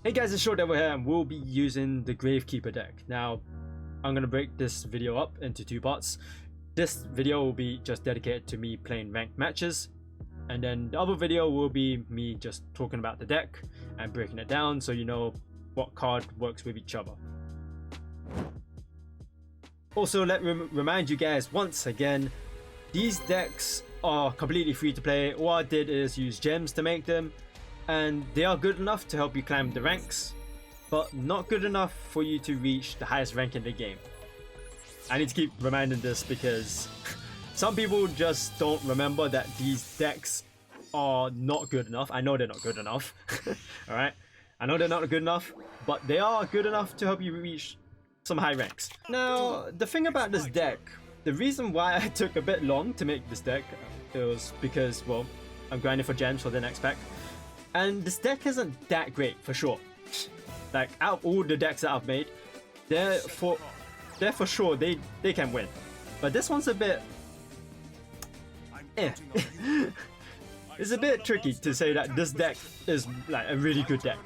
Hey guys, it's Short Devil here, and we'll be using the Gravekeeper deck. Now, I'm gonna break this video up into two parts. This video will be just dedicated to me playing ranked matches, and then the other video will be me just talking about the deck and breaking it down so you know what card works with each other. Also, let me remind you guys once again, these decks are completely free to play. All I did is use gems to make them, and they are good enough to help you climb the ranks, but not good enough for you to reach the highest rank in the game. I need to keep reminding this because some people just don't remember that these decks are not good enough. I know they're not good enough. Alright? I know they're not good enough, but they are good enough to help you reach some high ranks. Now, the thing about this deck, the reason why I took a bit long to make this deck, it was because, well, I'm grinding for gems for the next pack. And this deck isn't that great, for sure. Like, out of all the decks that I've made, they're for sure, they can win. But this one's a bit... It's a bit tricky to say that this deck is like a really good deck,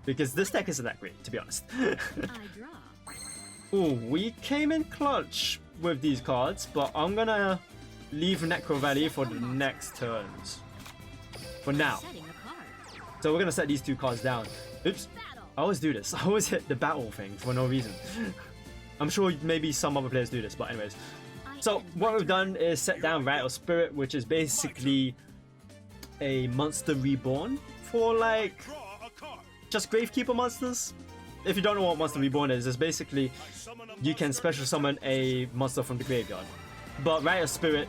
because this deck isn't that great, to be honest. Ooh, we came in clutch with these cards, but I'm gonna leave Necro Valley for the next turns. For now. So we're gonna set these two cards down. Oops. I always do this. I always hit the battle thing for no reason. I'm sure maybe some other players do this, but anyways. So what we've done is set down Untitled Spirit, which is basically a monster reborn for like just Gravekeeper monsters. If you don't know what Monster Reborn is, it's basically you can special summon a monster from the graveyard. But Untitled Spirit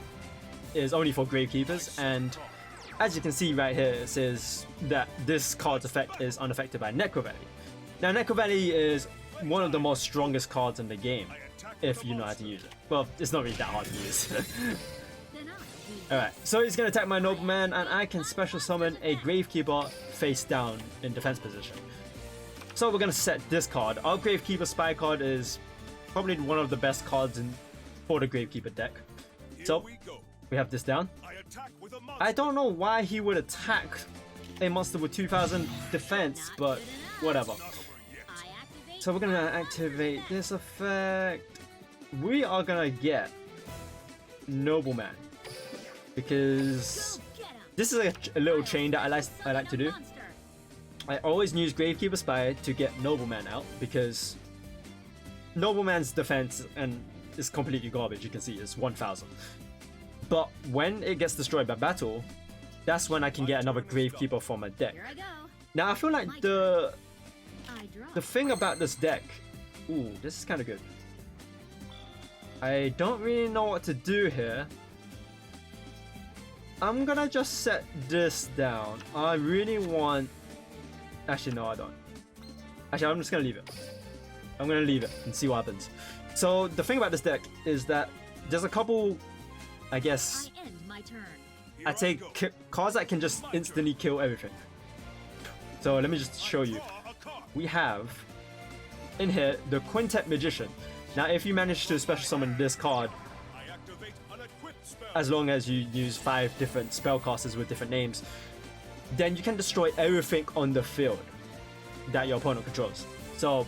is only for Gravekeepers, and as you can see right here, it says that this card's effect is unaffected by Necro Valley. Now, Necro Valley is one of the most strongest cards in the game, if you know how to use it. Well, it's not really that hard to use. Alright, so he's going to attack my Nobleman, and I can special summon a Gravekeeper face down in defense position. So we're going to set this card. Our Gravekeeper Spy card is probably one of the best cards for the Gravekeeper deck. So we have this down. I don't know why he would attack a monster with 2000 defense, but whatever. So we're gonna activate this effect. We are gonna get Nobleman, because this is a little chain that I like to do. I always use Gravekeeper Spy to get Nobleman out, because Nobleman's defense is completely garbage. You can see it's 1000. But when it gets destroyed by battle, that's when I can get another Gravekeeper from my deck. Now I feel like the thing about this deck, ooh, this is kind of good. I don't really know what to do here. I'm gonna just set this down. I really want... Actually, no, I don't. Actually, I'm just gonna leave it. I'm gonna leave it and see what happens. So the thing about this deck is that there's a couple, I guess, I take cards that can just instantly kill everything. So let me just show you. We have in here the Quintet Magician. Now if you manage to special summon this card, as long as you use 5 different spellcasters with different names, then you can destroy everything on the field that your opponent controls. So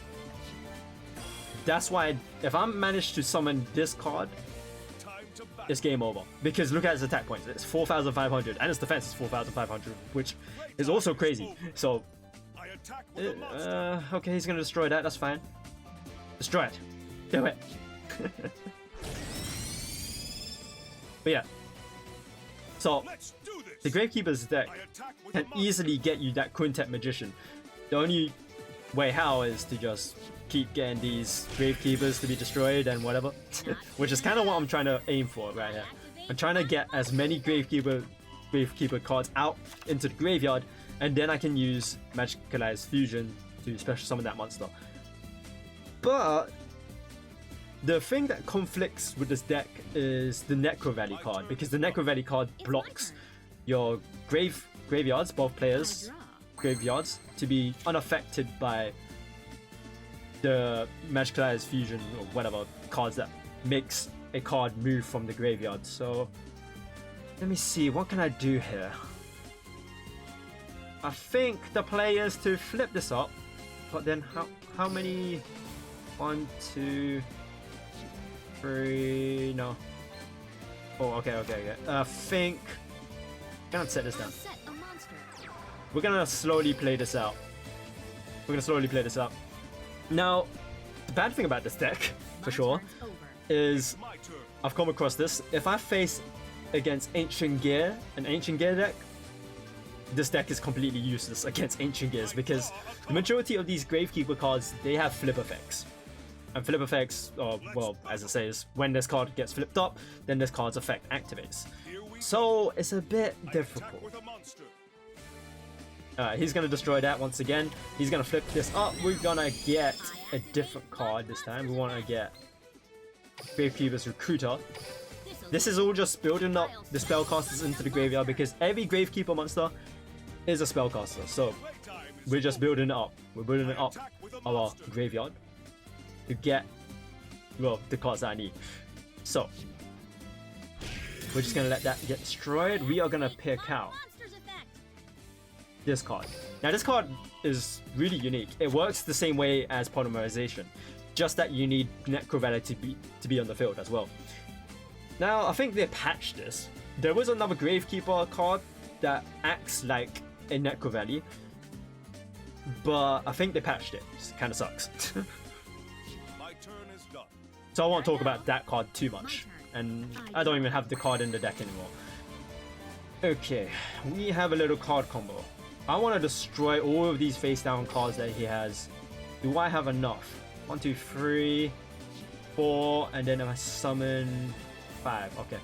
that's why if I manage to summon this card, it's game over, because look at its attack points. It's 4,500 and its defense is 4,500, which is also crazy. So okay, he's gonna destroy that. That's fine. Destroy it. Do it. But yeah, so the Gravekeeper's deck can easily get you that Quintet Magician. The only way how is to just keep getting these Gravekeepers to be destroyed and whatever. Which is kind of what I'm trying to aim for right here. I'm trying to get as many Gravekeeper cards out into the graveyard, and then I can use Magicalized Fusion to special summon that monster. But the thing that conflicts with this deck is the Necro Valley card, because the Necro Valley card blocks your graveyards, both players' graveyards, to be unaffected by the Magicalized Fusion or whatever cards that makes a card move from the graveyard. So let me see, what can I do here? I think the play is to flip this up, but then how many? 1, 2, 3. No. Oh, okay. I think I'm gonna set this down. We're gonna slowly play this out. Now, the bad thing about this deck, for sure, is I've come across this. If I face against Ancient Gear, an Ancient Gear deck, this deck is completely useless against Ancient Gears because the majority of these Gravekeeper cards, they have flip effects. And flip effects, well, as it says, when this card gets flipped up, then this card's effect activates. So it's a bit difficult. He's gonna destroy that once again. He's gonna flip this up. We're gonna get a different card this time. We wanna get Gravekeeper's Recruiter. This is all just building up the spellcasters into the graveyard because every Gravekeeper monster is a spellcaster. So we're just building it up. We're building it up our graveyard to get, well, the cards that I need. So we're just gonna let that get destroyed. We are gonna pick out this card. Now this card is really unique. It works the same way as Polymerization, just that you need Necro Valley to be on the field as well. Now I think they patched this. There was another Gravekeeper card that acts like a Necro Valley, but I think they patched it. It kind of sucks. So I won't talk about that card too much, and I don't even have the card in the deck anymore. Okay, we have a little card combo. I want to destroy all of these face down cards that he has. Do I have enough? 1, 2, 3, 4, and then I summon 5. Okay.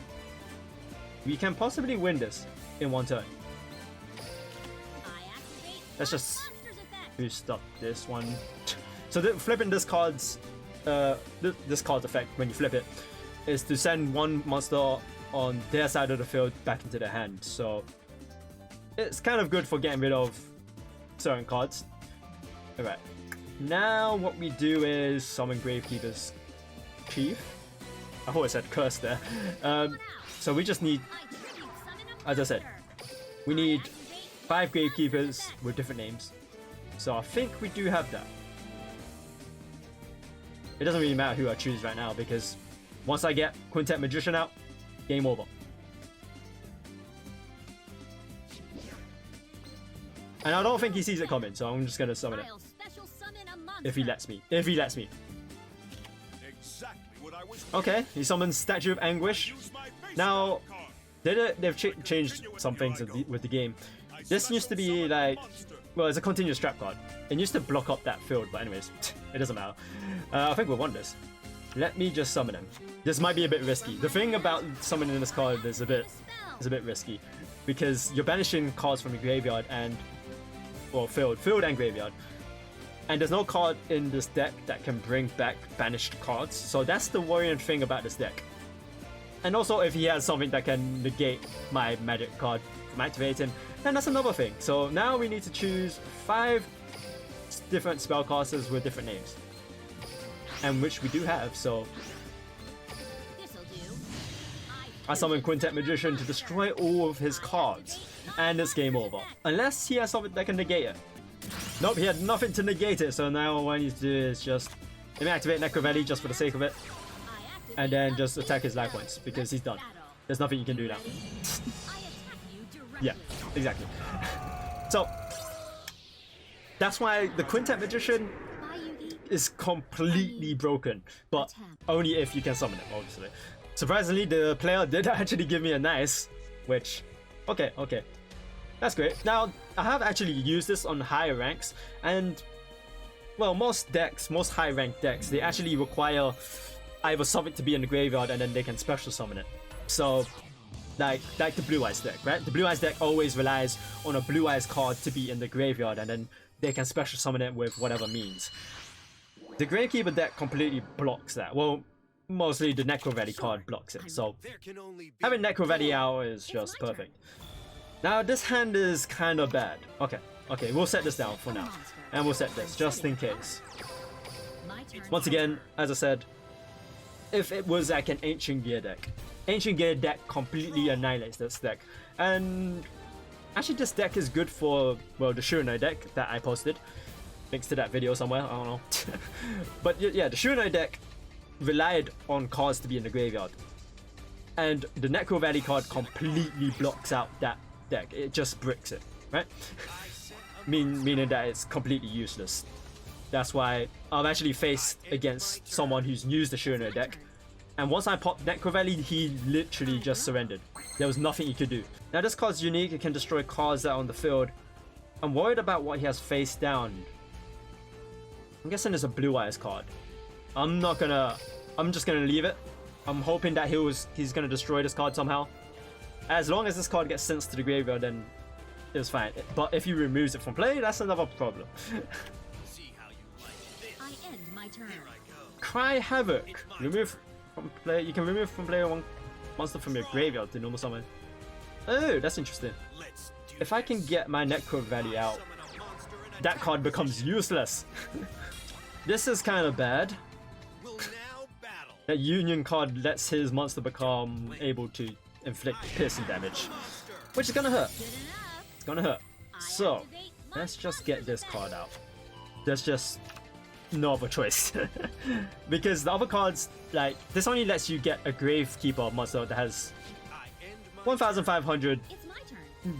We can possibly win this in one turn. Let's just boost up this one. So flipping this card's this card's effect when you flip it is to send one monster on their side of the field back into their hand. So it's kind of good for getting rid of certain cards. Alright. Now what we do is summon Gravekeeper's Chief. I thought I said curse there. So we just need, as I said, we need 5 Gravekeepers with different names. So I think we do have that. It doesn't really matter who I choose right now because once I get Quintet Magician out, game over. And I don't think he sees it coming, so I'm just gonna summon it. If he lets me. Okay, he summons Statue of Anguish. Now, they've changed some things with the game. This used to be like, well, it's a continuous trap card. It used to block up that field, but anyways, it doesn't matter. I think we'll won this. Let me just summon him. This might be a bit risky. The thing about summoning this card is a bit risky because you're banishing cards from your graveyard and, well, field and graveyard. And there's no card in this deck that can bring back banished cards. So that's the worrying thing about this deck. And also, if he has something that can negate my magic card from activating, then that's another thing. So now we need to choose 5 different spellcasters with different names. And which we do have, so I summon Quintet Magician to destroy all of his cards. And it's game over. Unless he has something that can negate it. Nope, he had nothing to negate it, so now all I need to do is just let me activate Necro Valley just for the sake of it. And then just attack his life points, because he's done. There's nothing you can do now. Yeah, exactly. So, that's why the Quintet Magician is completely broken. But only if you can summon him, obviously. Surprisingly, the player did actually give me a nice, which, okay. That's great. Now, I have actually used this on higher ranks, and, well, most high ranked decks, they actually require either something to be in the graveyard and then they can special summon it. So, like the Blue Eyes deck, right? The Blue Eyes deck always relies on a Blue Eyes card to be in the graveyard and then they can special summon it with whatever means. The Gravekeeper deck completely blocks that. Well, mostly the Necro Valley card blocks it, so having Necro Valley out is just perfect. Now this hand is kind of bad. Okay, we'll set this down for now. And we'll set this, just in case. Once again, as I said, if it was like an Ancient Gear deck completely annihilates this deck. And Actually, this deck is good for, well, the YuGiOh deck that I posted. Links to that video somewhere, I don't know. But yeah, the YuGiOh deck relied on cards to be in the graveyard. And the Necro Valley card completely blocks out that deck. It just bricks it, right? Meaning that it's completely useless. That's why I've actually faced against someone who's used the YuGiOh deck. And once I popped Necro Valley, he literally just surrendered. There was nothing he could do. Now this card's unique, it can destroy cards that are on the field. I'm worried about what he has face down. I'm guessing it's a Blue Eyes card. I'm just gonna leave it. I'm hoping that he's gonna destroy this card somehow. As long as this card gets sent to the graveyard, then it's fine. But if he removes it from play, that's another problem. I end my turn. Cry Havoc. Remove from play. You can remove from play one monster from your graveyard to normal summon. Oh, that's interesting. If I can get my Necro Valley out, that card becomes useless. This is kind of bad. That Union card lets his monster become able to inflict piercing damage, which is gonna hurt. It's gonna hurt. So let's just get this card out. There's just no other choice. Because the other cards, like, this only lets you get a Gravekeeper monster that has 1500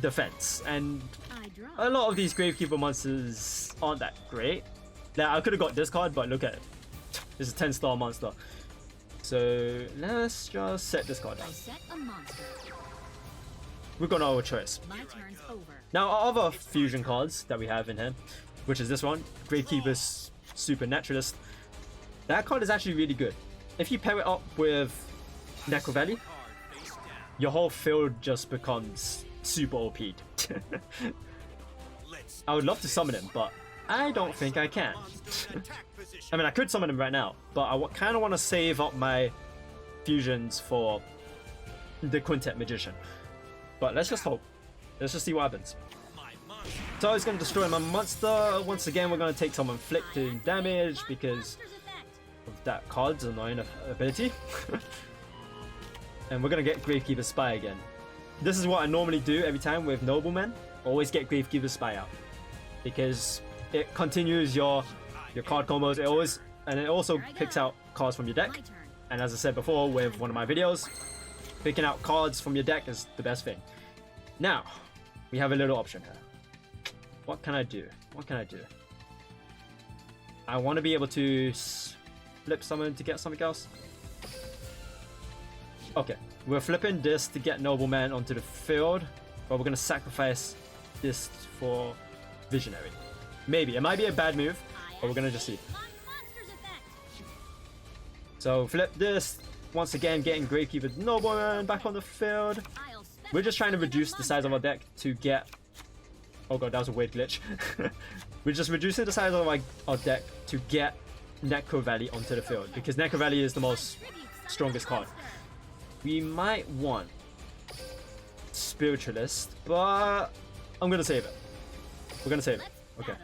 defense, and a lot of these Gravekeeper monsters aren't that great. Now I could have got this card, but look at it. It's a 10-star monster. So let's just set this card down. We've got no other choice. Now our other fusion cards that we have in here, which is this one, Gravekeeper's Supernaturalist. That card is actually really good. If you pair it up with Necro Valley, your whole field just becomes super OP'd. I would love to summon him, but I don't think I can. I mean, I could summon him right now, but I kind of want to save up my fusions for the Quintet Magician. But let's just hope. Let's just see what happens. So he's going to destroy my monster. Once again, we're going to take some inflicting damage because of that card's annoying ability. And we're going to get Gravekeeper Spy again. This is what I normally do every time with Noblemen. Always get Gravekeeper Spy out, because it continues your card combos. It also picks out cards from your deck. And as I said before with one of my videos, picking out cards from your deck is the best thing. Now, we have a little option here. What can I do? What can I do? I want to be able to flip summon to get something else. Okay, we're flipping this to get Nobleman onto the field, but we're going to sacrifice this for Visionary. Maybe. It might be a bad move, but we're going to just see. So flip this. Once again, getting Gravekeeper Nobleman back on the field. We're just trying to reduce the size of our deck to get... Oh god, that was a weird glitch. We're just reducing the size of our deck to get Necro Valley onto the field, because Necro Valley is the most strongest card. We might want Spiritualist, but I'm gonna save it. We're gonna save it. Okay.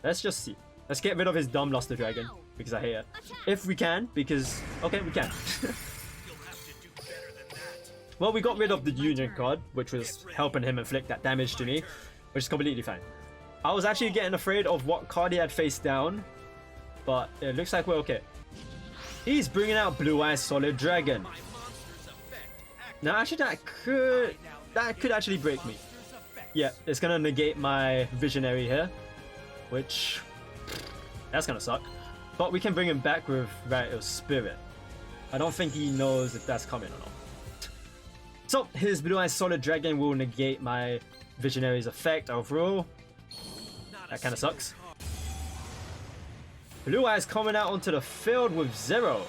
Let's just see. Let's get rid of his dumb Luster Dragon, because I hate it. If we can, because... Okay, we can. Well, we got rid of the Union card, which was helping him inflict that damage to me, which is completely fine. I was actually getting afraid of what card he had face down, but it looks like we're okay. He's bringing out Blue Eyes Solid Dragon. Now, actually, that could actually break me. Yeah, it's gonna negate my Visionary here, which that's gonna suck. But we can bring him back with Rite of Spirit. I don't think he knows if that's coming or not. So his Blue Eyes Solid Dragon will negate my Visionary's effect overall. That kind of sucks. Blue Eyes coming out onto the field with 0.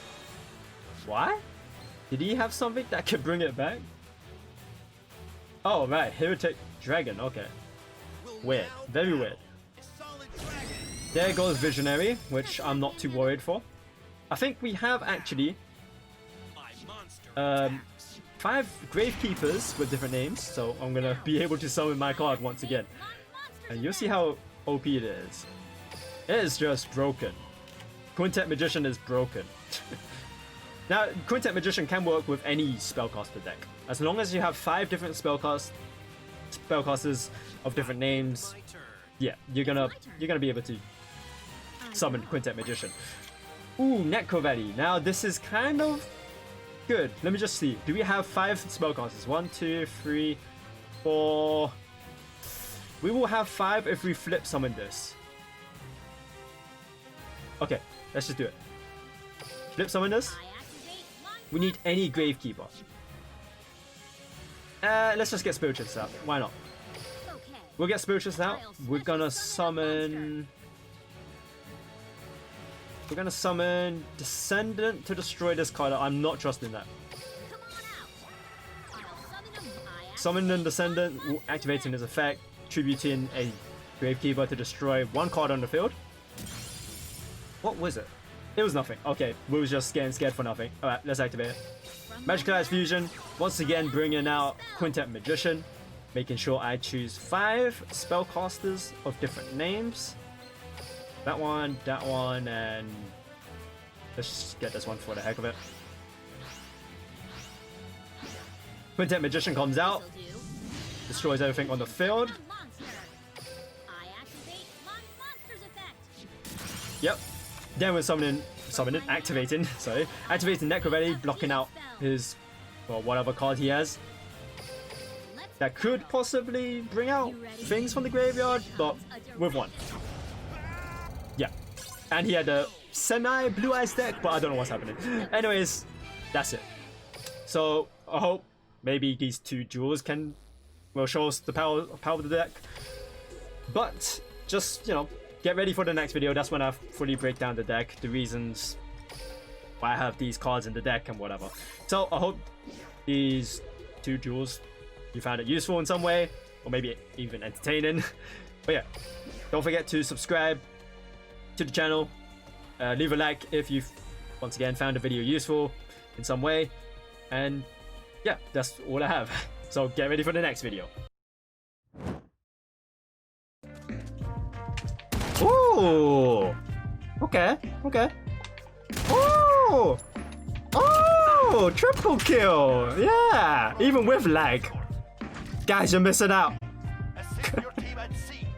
Why? Did he have something that could bring it back? Oh right, Heretic Dragon, okay. Weird, very weird. There goes Visionary, which I'm not too worried for. I think we have actually 5 Gravekeepers with different names, so I'm gonna be able to summon my card once again. And you'll see how OP it is. It is just broken. Quintet Magician is broken. Now, Quintet Magician can work with any spellcaster deck. As long as you have 5 different spellcasts spellcasters of different names, yeah, you're gonna be able to summon Quintet Magician. Ooh, Necro Valley. Now this is kind of good. Let me just see. Do we have 5 spellcasters? 1, 2, 3, 4. We will have 5 if we flip summon this. Okay, let's just do it. Flip summon this. We need any Gravekeeper. Let's just get Spiritus out. Why not? We'll get Spiritus out. We're gonna summon Descendant to destroy this card. I'm not trusting that. Summon the Descendant, activating his effect, tributing a Gravekeeper to destroy 1 card on the field. What was it? It was nothing. Okay, we were just getting scared for nothing. Alright, let's activate it. Magical Eyes Fusion, once again bringing out Quintet Magician, making sure I choose 5 spellcasters of different names. That one, and let's just get this one for the heck of it. Quintet Magician comes out, destroys everything on the field. Yep. Then we're activating Necro Valley, blocking out his, well, whatever card he has. That could possibly bring out things from the graveyard, but with 1. Yeah. And he had a semi-Blue Eyes deck, but I don't know what's happening. Anyways, that's it. So, I hope maybe these 2 duels can, well, show us the power of the deck. But, just, you know, get ready for the next video. That's when I fully break down the deck, the reasons why I have these cards in the deck and whatever. So, I hope these 2 duels, you found it useful in some way, or maybe even entertaining. But yeah, don't forget to subscribe to the channel, leave a like if you've once again found the video useful in some way, and yeah, that's all I have. So get ready for the next video. Ooh, okay. Oh, triple kill, yeah, even with lag. Guys, you're missing out.